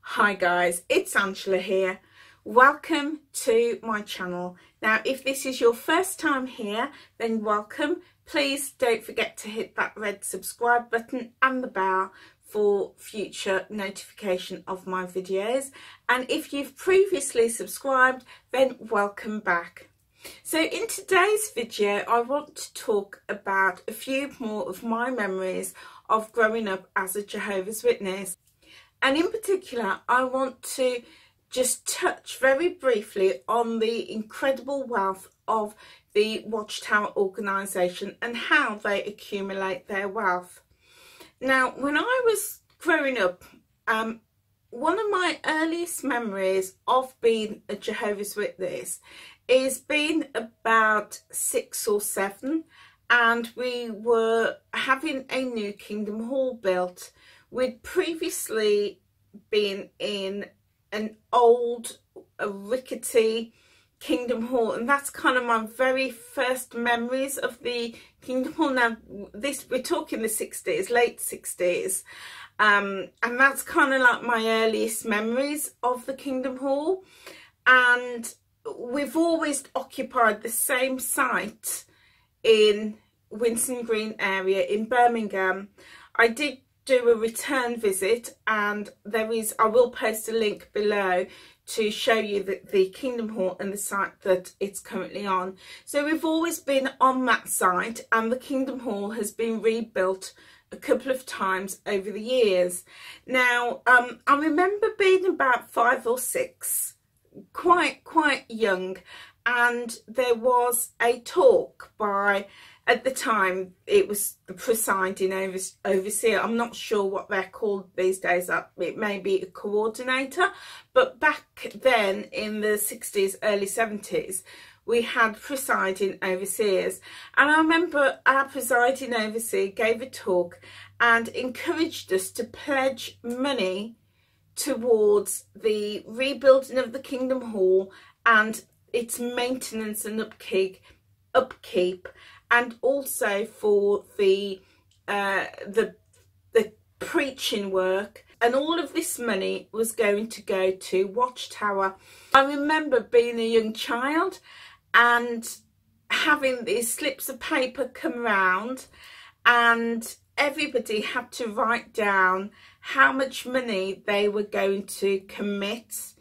Hi guys, it's Angela here. Welcome to my channel. Now if this is your first time here, then welcome. Please don't forget to hit that red subscribe button and the bell for future notification of my videos. And if you've previously subscribed, then welcome back. So in today's video I want to talk about a few more of my memories of growing up as a Jehovah's Witness. And in particular, I want to just touch very briefly on the incredible wealth of the Watchtower organisation and how they accumulate their wealth. Now, when I was growing up, one of my earliest memories of being a Jehovah's Witness is being about 6 or 7, and we were having a new Kingdom Hall built. We'd previously been in an old, rickety Kingdom Hall, and that's kind of my very first memories of the Kingdom Hall. Now, we're talking the 60s, late 60s, and that's kind of like my earliest memories of the Kingdom Hall. And we've always occupied the same site in Winson Green area in Birmingham. I did do a return visit, and I will post a link below to show you the Kingdom Hall and the site that it's currently on. So we've always been on that site, and the Kingdom Hall has been rebuilt a couple of times over the years. Now I remember being about 5 or 6, quite young, and there was a talk by, at the time it was the presiding overseer. I'm not sure what they're called these days. It may be a coordinator, but back then in the 60s, early 70s, we had presiding overseers. And I remember our presiding overseer gave a talk and encouraged us to pledge money towards the rebuilding of the Kingdom Hall and its maintenance and upkeep, and also for the preaching work. And all of this money was going to go to Watchtower. I remember being a young child and having these slips of paper come round, and everybody had to write down how much money they were going to commit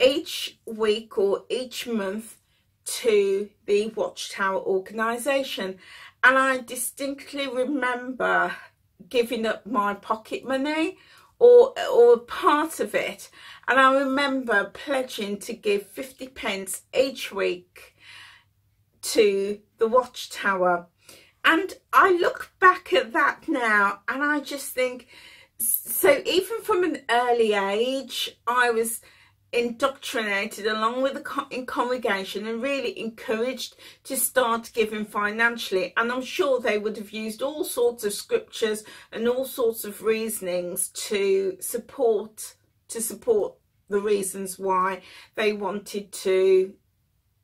each week or each month to the Watchtower organisation. And I distinctly remember giving up my pocket money or part of it, and I remember pledging to give 50p each week to the Watchtower. And I look back at that now and I just think, so even from an early age I was indoctrinated along with the congregation and really encouraged to start giving financially. And I'm sure they would have used all sorts of scriptures and all sorts of reasonings to support the reasons why they wanted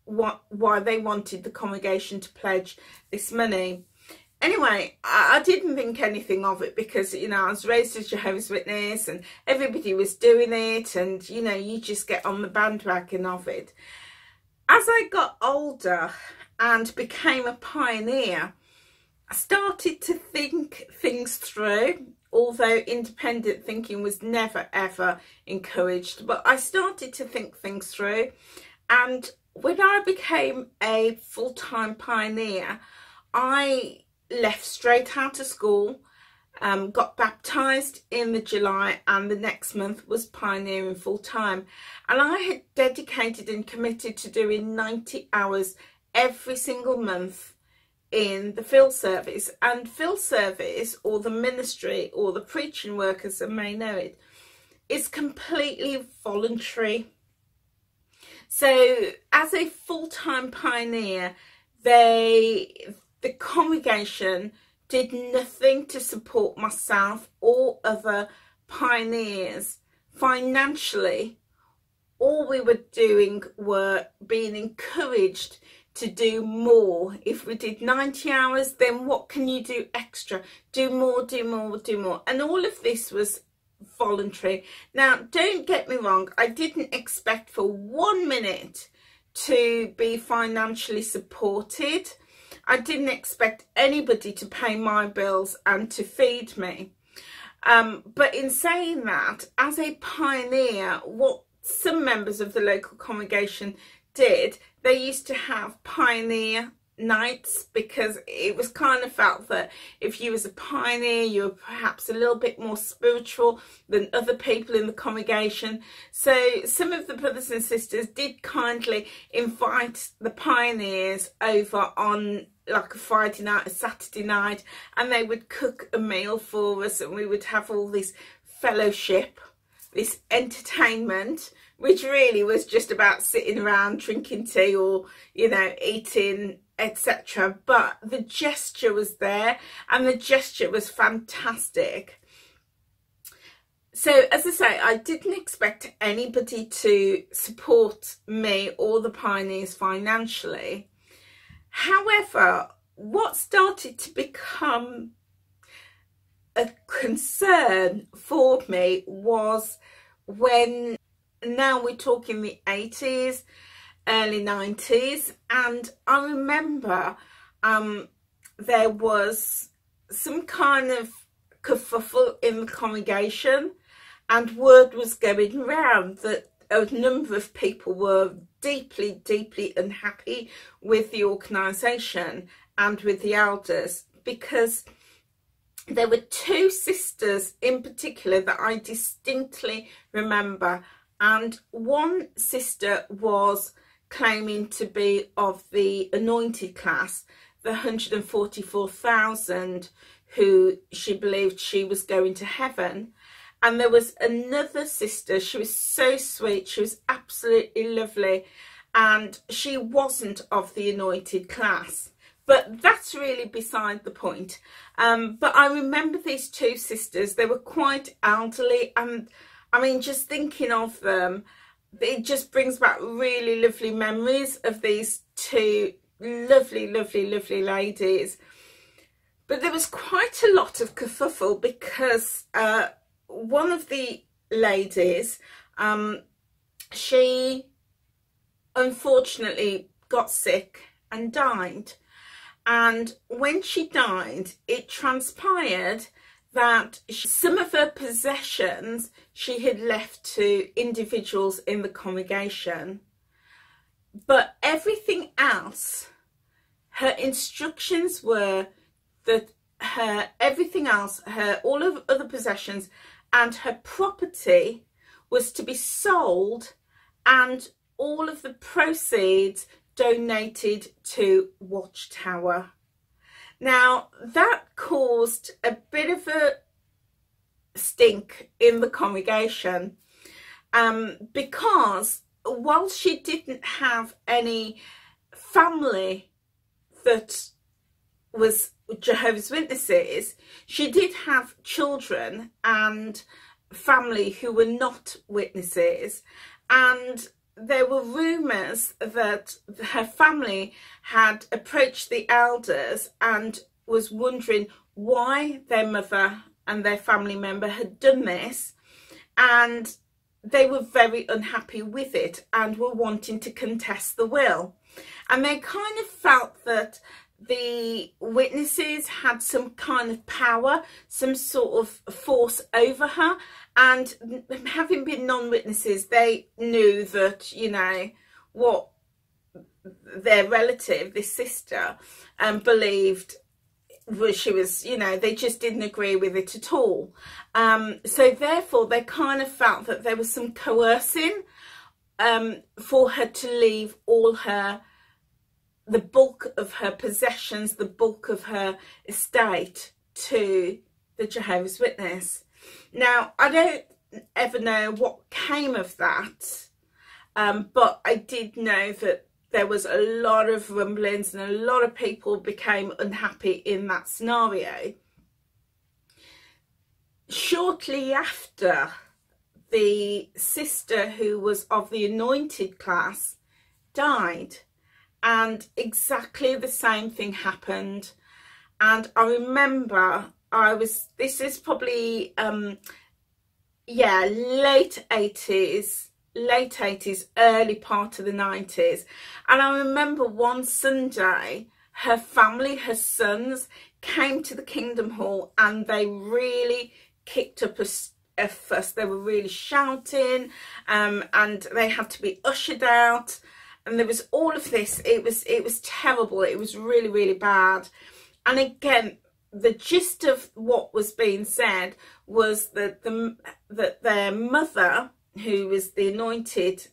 the congregation to pledge this money. Anyway, I didn't think anything of it because, you know, I was raised as Jehovah's Witness and everybody was doing it, and, you know, you just get on the bandwagon of it. As I got older and became a pioneer, I started to think things through, although independent thinking was never ever encouraged. But I started to think things through, and when I became a full-time pioneer, I left straight out of school, got baptised in the July, and the next month was pioneering full-time. And I had dedicated and committed to doing 90 hours every single month in the field service. And field service, or the ministry, or the preaching work as I may know it, is completely voluntary. So as a full-time pioneer, the congregation did nothing to support myself or other pioneers financially. All we were doing were being encouraged to do more. If we did 90 hours, then what can you do extra? Do more, do more, do more. And all of this was voluntary. Now, don't get me wrong, I didn't expect for 1 minute to be financially supported. I didn't expect anybody to pay my bills and to feed me. But in saying that, as a pioneer, what some members of the local congregation did, they used to have pioneer nights, because it was kind of felt that if you was a pioneer, you were perhaps a little bit more spiritual than other people in the congregation. So some of the brothers and sisters did kindly invite the pioneers over on like a Friday night, a Saturday night, and they would cook a meal for us, and we would have all this fellowship, this entertainment, which really was just about sitting around drinking tea or, you know, eating, etc. But the gesture was there, and the gesture was fantastic. So, as I say, I didn't expect anybody to support me or the pioneers financially. However, what started to become a concern for me was when, now we're talking the 80s, early 90s, and I remember there was some kind of kerfuffle in the congregation, and word was going round that a number of people were deeply, deeply unhappy with the organisation and with the elders, because there were two sisters in particular that I distinctly remember, and one sister was claiming to be of the anointed class, the 144,000 who she believed she was going to heaven. And there was another sister, she was so sweet, she was absolutely lovely, and she wasn't of the anointed class. But that's really beside the point. But I remember these two sisters, they were quite elderly, and I mean, just thinking of them, it just brings back really lovely memories of these two lovely, lovely, lovely ladies. But there was quite a lot of kerfuffle, because one of the ladies, she unfortunately got sick and died. And when she died, it transpired that some of her possessions she had left to individuals in the congregation. But everything else, her instructions were that everything else, all of other possessions and her property was to be sold, and all of the proceeds donated to Watchtower. Now, that caused a bit of a stink in the congregation, because while she didn't have any family that was Jehovah's Witnesses, she did have children and family who were not witnesses, and there were rumours that her family had approached the elders and was wondering why their mother and their family member had done this, and they were very unhappy with it and were wanting to contest the will. And they kind of felt that the witnesses had some kind of power, some sort of force over her, and having been non-witnesses, they knew that, you know, what their relative, this sister, believed was she was, you know, they just didn't agree with it at all. So therefore they kind of felt that there was some coercing for her to leave all the bulk of her possessions, the bulk of her estate to the Jehovah's Witness. Now, I don't ever know what came of that, but I did know that there was a lot of rumblings and a lot of people became unhappy in that scenario. Shortly after, the sister who was of the anointed class died, and exactly the same thing happened. And I remember this is probably yeah, late 80s, early part of the 90s. And I remember one Sunday, her family, her sons, came to the Kingdom Hall and they really kicked up a fuss. They were really shouting, and they had to be ushered out. And there was all of this. It was terrible. It was really, really bad. And again, the gist of what was being said was that that their mother, who was the anointed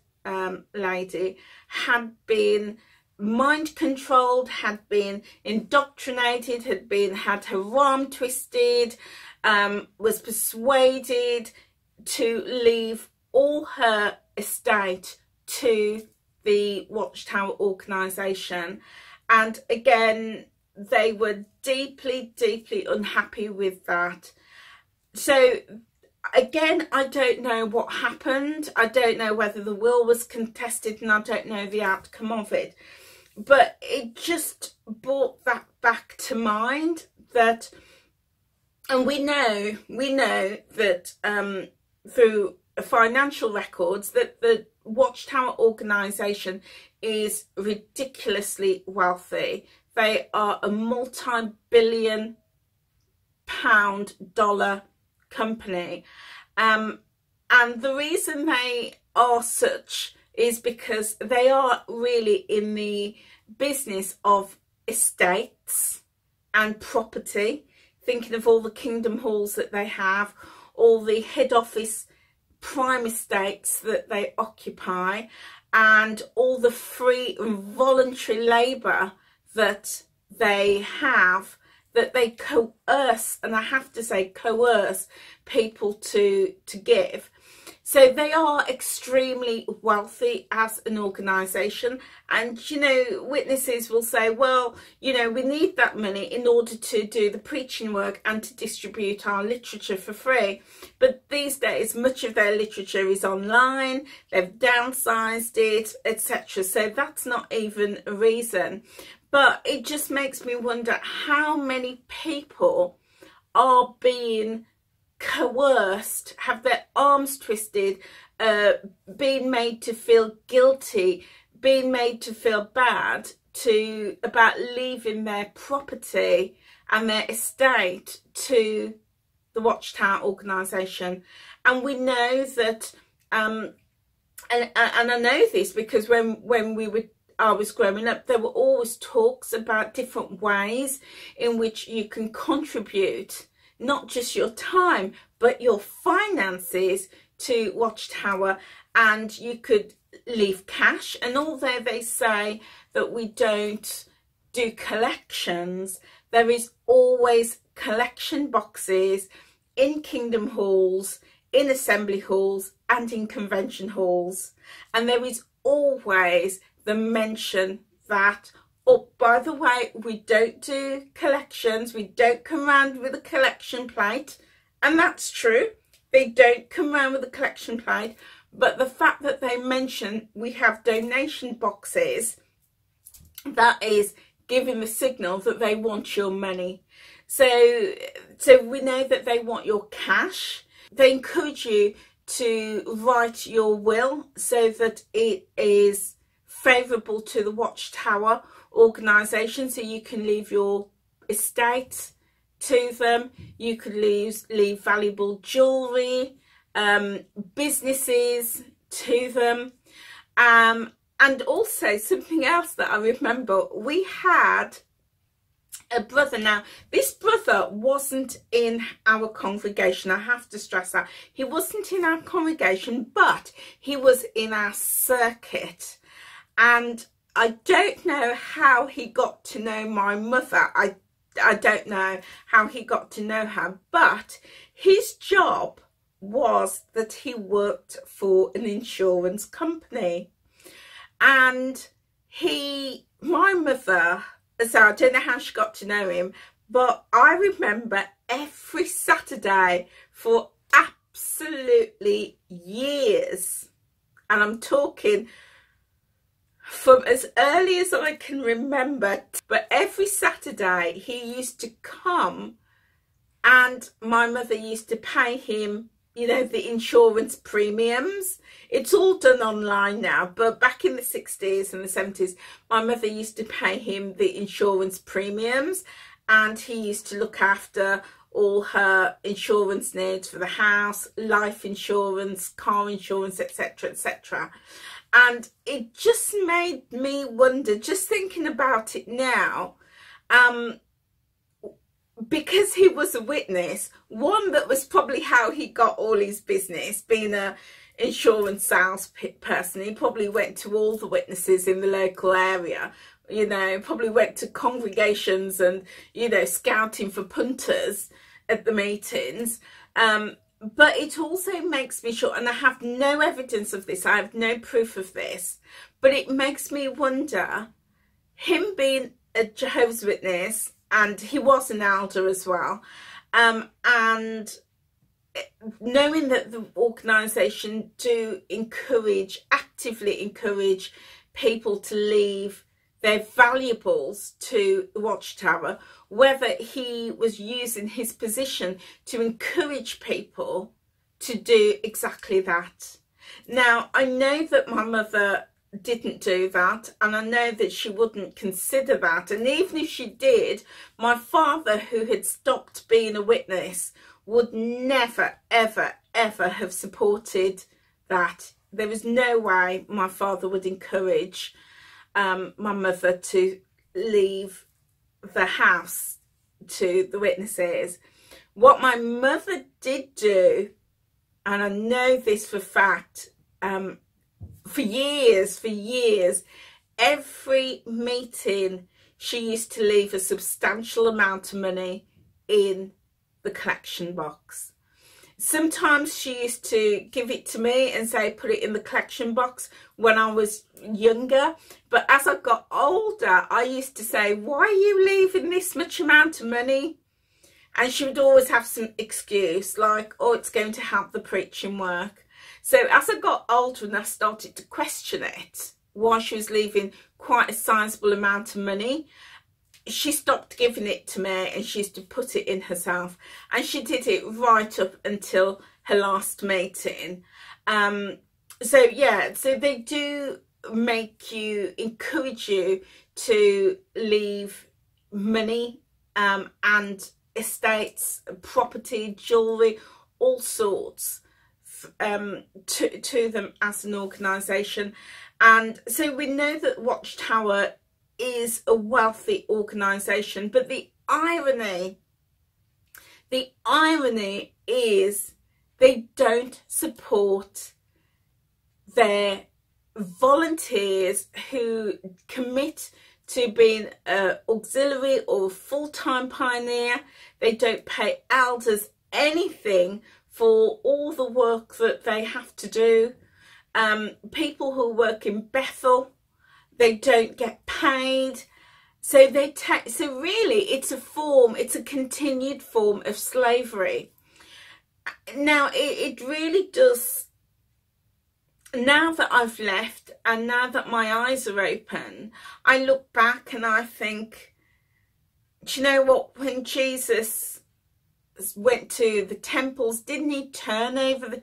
lady, had been mind controlled, had been indoctrinated, had her arm twisted, was persuaded to leave all her estate to the Watchtower organisation. And again, they were deeply, deeply unhappy with that. So again, I don't know what happened. I don't know whether the will was contested, and I don't know the outcome of it. But it just brought that back to mind, that, and we know that through financial records that the Watchtower organisation is ridiculously wealthy. They are a multi-billion dollar company, and the reason they are such is because they are really in the business of estates and property. Thinking of all the Kingdom Halls that they have, all the head office prime estates that they occupy, and all the free and voluntary labour that they have, that they coerce, and I have to say coerce, people to give. So they are extremely wealthy as an organisation. And, you know, witnesses will say, well, you know, we need that money in order to do the preaching work and to distribute our literature for free. But these days, much of their literature is online. They've downsized it, etc. So that's not even a reason. But it just makes me wonder how many people are being coerced, have their arms twisted, being made to feel guilty, being made to feel bad about leaving their property and their estate to the Watchtower organisation. And we know that, and I know this because when I was growing up, there were always talks about different ways in which you can contribute not just your time, but your finances to Watchtower. And you could leave cash. And although they say that we don't do collections, there is always collection boxes in Kingdom Halls, in assembly halls, and in convention halls. And there is always the mention that, oh, by the way, we don't do collections. We don't come around with a collection plate. And that's true. They don't come around with a collection plate. But the fact that they mention we have donation boxes, that is giving the signal that they want your money. So we know that they want your cash. They encourage you to write your will so that it is favourable to the Watchtower organisation, so you can leave your estate to them. You could leave valuable jewellery, businesses to them, and also something else that I remember, we had a brother. Now this brother wasn't in our congregation, I have to stress that. He wasn't in our congregation, but he was in our circuit. And I don't know how he got to know my mother. I don't know how he got to know her, but his job was that he worked for an insurance company. And my mother, so I don't know how she got to know him, but I remember every Saturday for absolutely years, and I'm talking from as early as I can remember, but every Saturday he used to come and my mother used to pay him you know, the insurance premiums. It's all done online now, but back in the 60s and the 70s, my mother used to pay him the insurance premiums, and he used to look after all her insurance needs for the house, life insurance, car insurance, etc., etc. And it just made me wonder, just thinking about it now, because he was a witness, one, that was probably how he got all his business, being a insurance sales person. He probably went to all the witnesses in the local area, you know, probably went to congregations and, you know, scouting for punters at the meetings. But it also makes me sure, and I have no evidence of this, I have no proof of this, but it makes me wonder, him being a Jehovah's Witness, and he was an elder as well, and knowing that the organisation do actively encourage people to leave their valuables to the Watchtower, whether he was using his position to encourage people to do exactly that. Now, I know that my mother didn't do that, and I know that she wouldn't consider that, and even if she did, my father, who had stopped being a witness, would never, ever, ever have supported that. There was no way my father would encourage my mother to leave the house to the witnesses. What my mother did do, and I know this for fact, for years, every meeting she used to leave a substantial amount of money in the collection box. Sometimes she used to give it to me and say, put it in the collection box when I was younger. But as I got older, I used to say, why are you leaving this much amount of money? And she would always have some excuse like, oh, it's going to help the preaching work. So as I got older and I started to question it, why she was leaving quite a sizable amount of money, she stopped giving it to me and she used to put it in herself, and she did it right up until her last meeting. So yeah, so they do encourage you to leave money and estates, property, jewellery, all sorts to them as an organisation. And so we know that Watchtower is a wealthy organisation, but the irony is they don't support their volunteers who commit to being an auxiliary or a full-time pioneer. They don't pay elders anything for all the work that they have to do. People who work in Bethel, they don't get paid. So so really it's a continued form of slavery. Now it really does, now that I've left and now that my eyes are open, I look back and I think, do you know what, when Jesus went to the temples, didn't he turn over the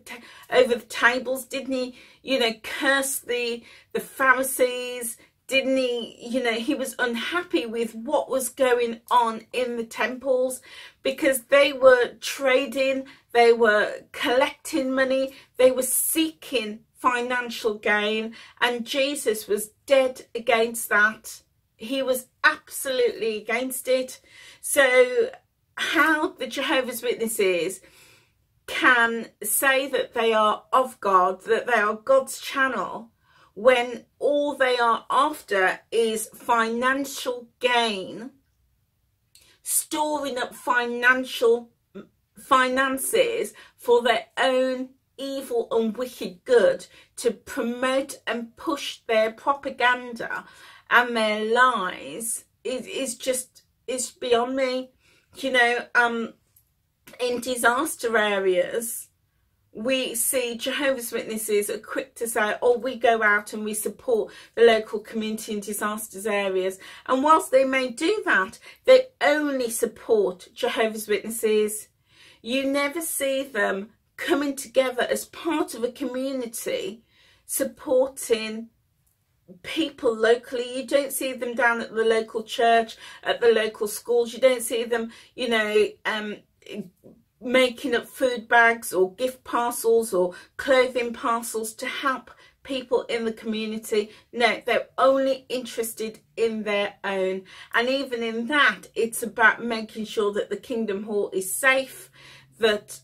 tables? Didn't he, you know, curse the Pharisees? Didn't he, you know, he was unhappy with what was going on in the temples because they were trading, they were collecting money, they were seeking financial gain, and Jesus was dead against that. He was absolutely against it. So how the Jehovah's Witnesses can say that they are of God, that they are God's channel, when all they are after is financial gain, storing up finances for their own evil and wicked good, to promote and push their propaganda and their lies, is beyond me. You know, in disaster areas, we see Jehovah's Witnesses are quick to say, oh, we go out and we support the local community in disasters areas. And whilst they may do that, they only support Jehovah's Witnesses. You never see them coming together as part of a community, supporting people locally. You don't see them down at the local church, at the local schools. You don't see them, you know, making up food bags or gift parcels or clothing parcels to help people in the community. No, they're only interested in their own. And even in that, it's about making sure that the Kingdom Hall is safe, that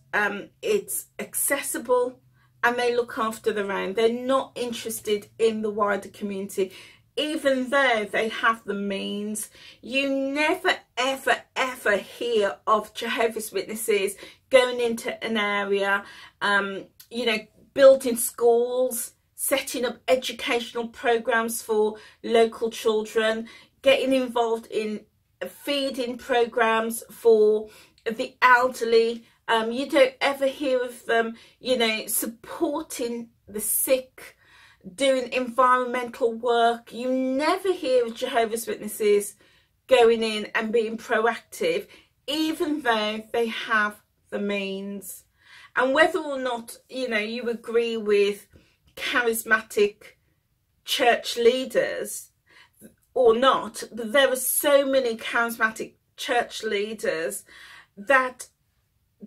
it's accessible, and they look after their own. They're not interested in the wider community, even though they have the means. You never, ever, ever hear of Jehovah's Witnesses going into an area, you know, building schools, setting up educational programs for local children, getting involved in feeding programs for the elderly. You don't ever hear of them, you know, supporting the sick, doing environmental work. You never hear of Jehovah's Witnesses going in and being proactive, even though they have the means. And whether or not, you know, you agree with charismatic church leaders or not, there are so many charismatic church leaders that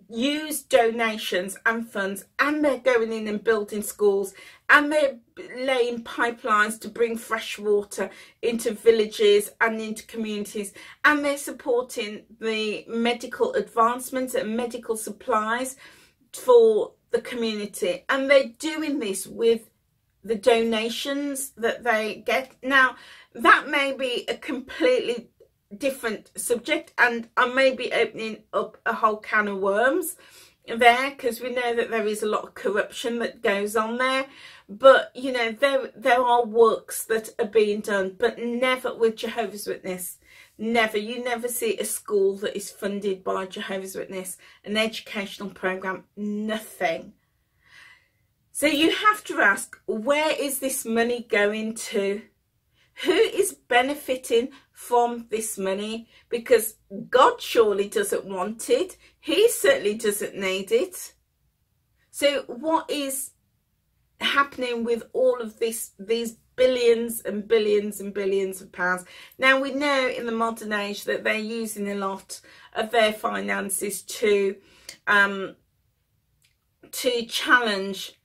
use donations and funds, and they're going in and building schools, and they're laying pipelines to bring fresh water into villages and into communities, and they're supporting the medical advancements and medical supplies for the community. And they're doing this with the donations that they get. Now, that may be a completely different subject, and I may be opening up a whole can of worms there, because we know that there is a lot of corruption that goes on there. But you know, there are works that are being done, but never with Jehovah's Witness. Never. You never see a school that is funded by Jehovah's Witness, an educational program, nothing. So you have to ask, where is this money going to? Who is benefiting from this money? Because God surely doesn't want it. He certainly doesn't need it. So what is happening with all of these billions and billions and billions of pounds? Now, we know in the modern age that they're using a lot of their finances to challenge,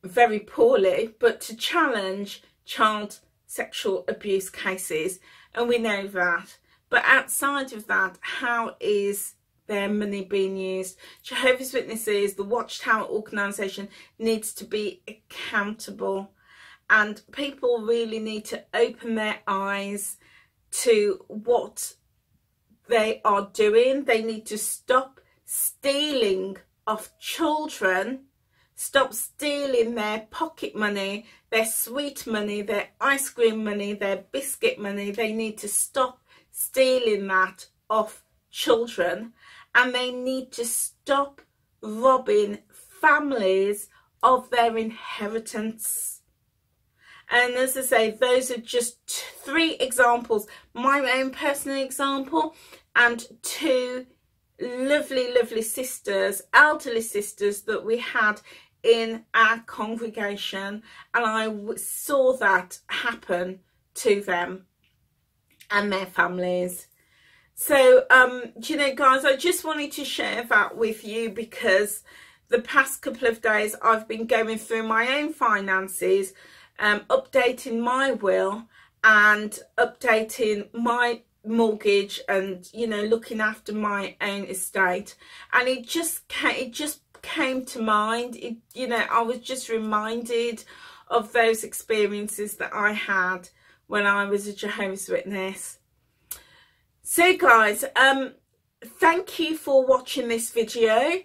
very poorly, but to challenge child sexual abuse cases, and we know that. But outside of that, how is their money being used? Jehovah's Witnesses, the Watchtower organisation, needs to be accountable, and people really need to open their eyes to what they are doing. They need to stop stealing off children, stop stealing their pocket money, their sweet money, their ice cream money, their biscuit money. They need to stop stealing that off children, and they need to stop robbing families of their inheritance. And as I say, those are just 3 examples. My own personal example, and 2 lovely, lovely sisters, elderly sisters that we had in our congregation, and I saw that happen to them and their families. So you know, guys, I just wanted to share that with you, because the past couple of days I've been going through my own finances, updating my will and updating my mortgage, and you know, looking after my own estate. And it just came to mind, you know, I was just reminded of those experiences that I had when I was a Jehovah's Witness. So guys, thank you for watching this video.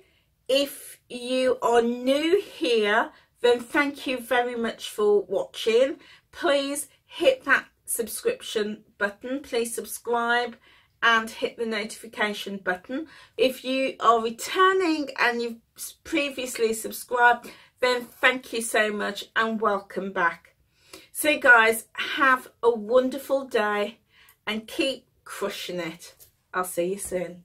If you are new here, then thank you very much for watching. Please hit that subscription button, please subscribe and hit the notification button. If you are returning and you've previously subscribed, then thank you so much and welcome back. So guys, have a wonderful day and keep crushing it. I'll see you soon.